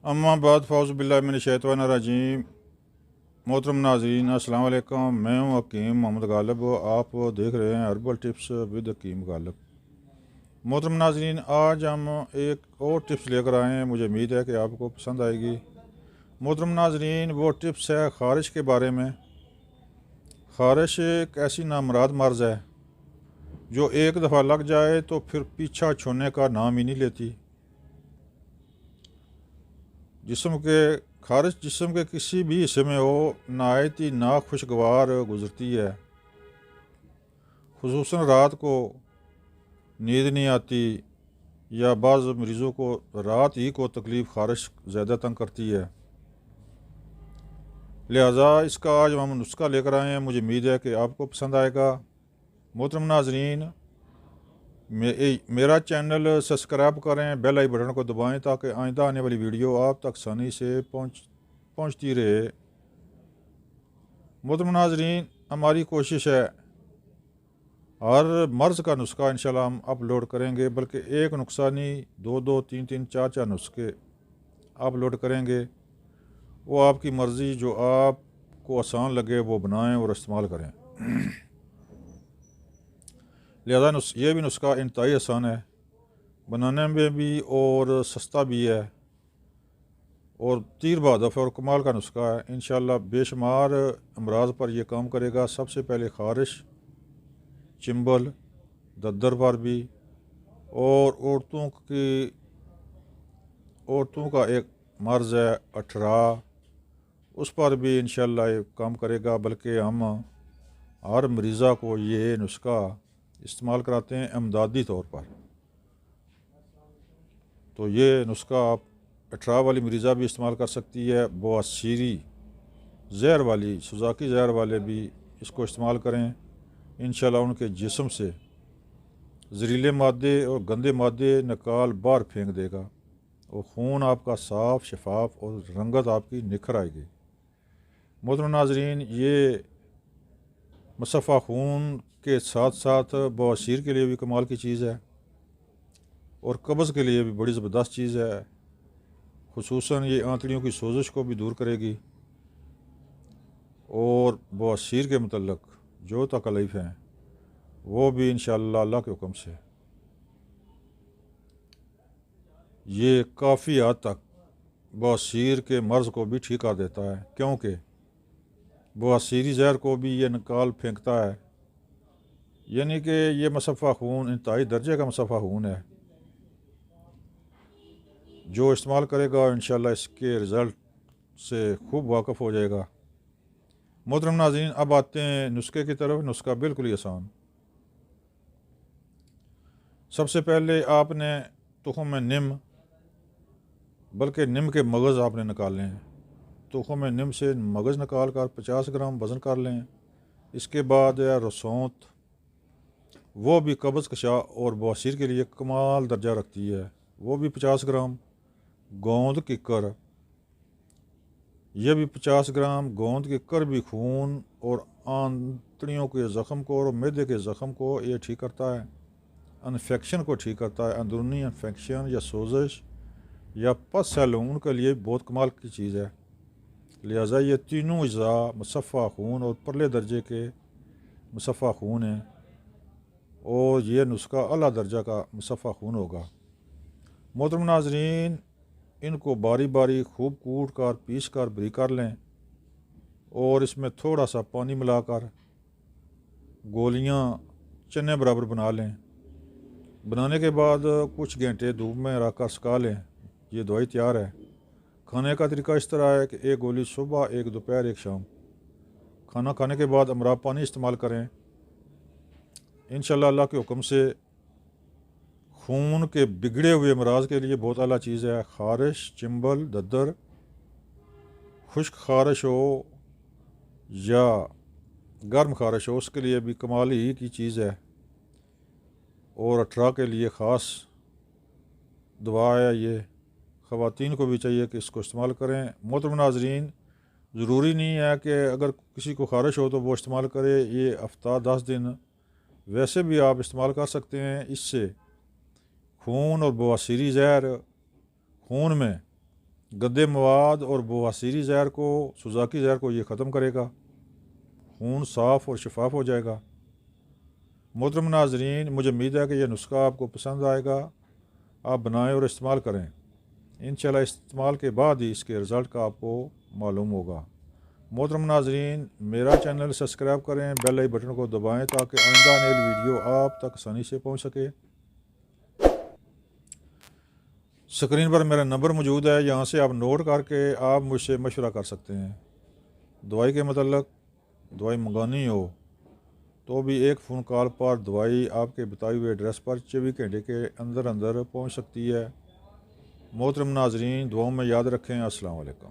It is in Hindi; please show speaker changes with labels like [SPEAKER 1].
[SPEAKER 1] अम्मा बाद फ़ौज़ बिल्लाहि मिनश-शैतानिर-रजीम। मोहतरम नाज़रीन अस्सलाम वालेकुम। मैं हूँ हकीम मोहम्मद गालिब। आप देख रहे हैं हर्बल टिप्स विद हकीम गालिब। मोहतरम नाज़रीन, आज हम एक और टिप्स लेकर आए हैं। मुझे उम्मीद है कि आपको पसंद आएगी। मोहतरम नाज़रीन, वो टिप्स है ख़ारिश के बारे में। ख़ारिश एक ऐसी नामुराद मर्ज़ है जो एक दफ़ा लग जाए तो फिर पीछा छोड़ने का नाम ही नहीं लेती। ख़ारिश जिस्म के किसी भी हिस्से में हो, नहायत ही नाखुशगवार गुज़रती है। खुसूसन रात को नींद नहीं आती या बाज़ मरीज़ों को रात ही को तकलीफ़ ख़ारिश ज़्यादा तंग करती है। लिहाजा इसका आज हम नुस्खा लेकर आए हैं। मुझे उम्मीद है कि आपको पसंद आएगा। मोहतरम नाज़रीन, मेरा चैनल सब्सक्राइब करें, बेल आई बटन को दबाएं ताकि आइंदा आने वाली वीडियो आप तक आसानी से पहुंचती रहे। मोहतरम नाज़रीन, हमारी कोशिश है हर मर्ज़ का नुस्खा इंशाल्लाह हम अपलोड करेंगे, बल्कि एक नुस्खा नहीं, दो दो तीन तीन चार चार नुस्खे अपलोड करेंगे। वो आपकी मर्ज़ी, जो आपको आसान लगे वो बनाएं और इस्तेमाल करें। लिहाजा ये भी नुस्खा इंतहाई आसान है बनाने में भी और सस्ता भी है और तीर बहादुर और कमाल का नुस्खा है। इंशाल्लाह बेशुमार अमराज पर यह काम करेगा। सबसे पहले ख़ारिश, चिंबल, दद्दर पर भी, और औरतों का एक मर्ज़ है अठरा, उस पर भी इंशाल्लाह ये काम करेगा। बल्कि हम हर मरीज़ा को ये नुस्खा इस्तेमाल कराते हैं इमदादी तौर पर। तो ये नुस्खा आप अठरा वाली मरीज़ा भी इस्तेमाल कर सकती है। बवासीरी ज़हर वाली, सुजाकी ज़हर वाले भी इसको इस्तेमाल करें। इंशाल्लाह उनके जिस्म से जहरीले मादे और गंदे मादे निकाल बाहर फेंक देगा और खून आपका साफ़ शफाफ और रंगत आपकी निखर आएगी। मोहतरम नाज़रीन, ये मुसफ़ा खून के साथ साथ बवासीर के लिए भी कमाल की चीज़ है और कब्ज़ के लिए भी बड़ी ज़बरदस्त चीज़ है। खुसूसन ये आंतड़ियों की सोजिश को भी दूर करेगी और बवासीर के मतलब जो तकलीफ़ हैं वो भी इंशाअल्लाह अल्लाह के हुक्म से ये काफ़ी हद तक बवासीर के मर्ज़ को भी ठीक कर देता है, क्योंकि बवासीरी ज़हर को भी ये निकाल फेंकता है। यानी कि ये मुसफ़ा खून इंतहाई दर्जे का मुसफ़ा खून है। जो इस्तेमाल करेगा इंशाल्लाह इसके रिज़ल्ट से खूब वाकिफ़ हो जाएगा। मोहतरम नाज़रीन, अब आते हैं नुस्खे की तरफ। नुस्खा बिल्कुल ही आसान। सबसे पहले आपने तुख़ुम निम, बल्कि निम के मगज़ आपने निकालने हैं। तुख़ुम निम से मगज़ निकाल कर 50 ग्राम वज़न कर लें। इसके बाद है रसौंत, वो भी कब्ज़ कशा और बवासीर के लिए कमाल दर्जा रखती है, वो भी 50 ग्राम। गोंद किक्कर, यह भी 50 ग्राम। गोंद किक्कर भी खून और आंतड़ियों के ज़ख़म को और मैदे के ज़ख़म को ये ठीक करता है। इन्फेक्शन को ठीक करता है। अंदरूनी इन्फेक्शन या सोजिश या पस सैलून, उनके लिए बहुत कमाल की चीज़ है। लिहाजा ये तीनों अज़ा मुसफ़ा खून और परले दर्जे के मुसफ़ा खून हैं और ये नुस्खा अला दर्जा का मुसफ़ा खून होगा। मोहतरम नाज़रीन, इनको बारी बारी खूब कूट कर पीस कर बरी कर लें और इसमें थोड़ा सा पानी मिलाकर गोलियां चने बराबर बना लें। बनाने के बाद कुछ घंटे धूप में रख कर सुखा लें। ये दवाई तैयार है। खाने का तरीका इस तरह है कि एक गोली सुबह, एक दोपहर, एक शाम। खाना खाने के बाद अमरा पानी इस्तेमाल करें। इंशाल्लाह अल्लाह के हुक्म से खून के बिगड़े हुए अमराज के लिए बहुत आला चीज़ है। ख़ारिश, चिंबल, दद्दर, खुश्क ख़ारिश हो या गर्म ख़ारिश हो, उसके लिए भी कमाल ही की चीज़ है और अठरा के लिए ख़ास दवा है। ये ख़वातीन को भी चाहिए कि इसको इस्तेमाल करें। मोहतरम नाज़रीन, ज़रूरी नहीं है कि अगर किसी को ख़ारिश हो तो वो इस्तेमाल करे। ये हफ़्ता 10 दिन वैसे भी आप इस्तेमाल कर सकते हैं। इससे खून और बवासीरी ज़हर खून में गद्दे मवाद और बवासीरी ज़हर को, सुजाकी ज़हर को ये ख़त्म करेगा, खून साफ़ और शफाफ हो जाएगा। मोहतरम नाज़रीन, मुझे उम्मीद है कि यह नुस्खा आपको पसंद आएगा, आप बनाएं और इस्तेमाल करें। इंशाल्लाह इस्तेमाल के बाद ही इसके रिज़ल्ट का आपको मालूम होगा। मोहतरम नाज़रीन, मेरा चैनल सब्सक्राइब करें, बेल आई बटन को दबाएं ताकि आइंदा आने वाली वीडियो आप तक आसानी से पहुंच सके। स्क्रीन पर मेरा नंबर मौजूद है, यहाँ से आप नोट करके आप मुझसे मशवरा कर सकते हैं। दवाई के मतलब दवाई मंगानी हो तो भी एक फ़ोन कॉल पर दवाई आपके बताए हुए एड्रेस पर 24 घंटे के अंदर अंदर पहुँच सकती है। मोहतरम नाज़रीन, दुआओं में याद रखें। अस्सलाम वालेकुम।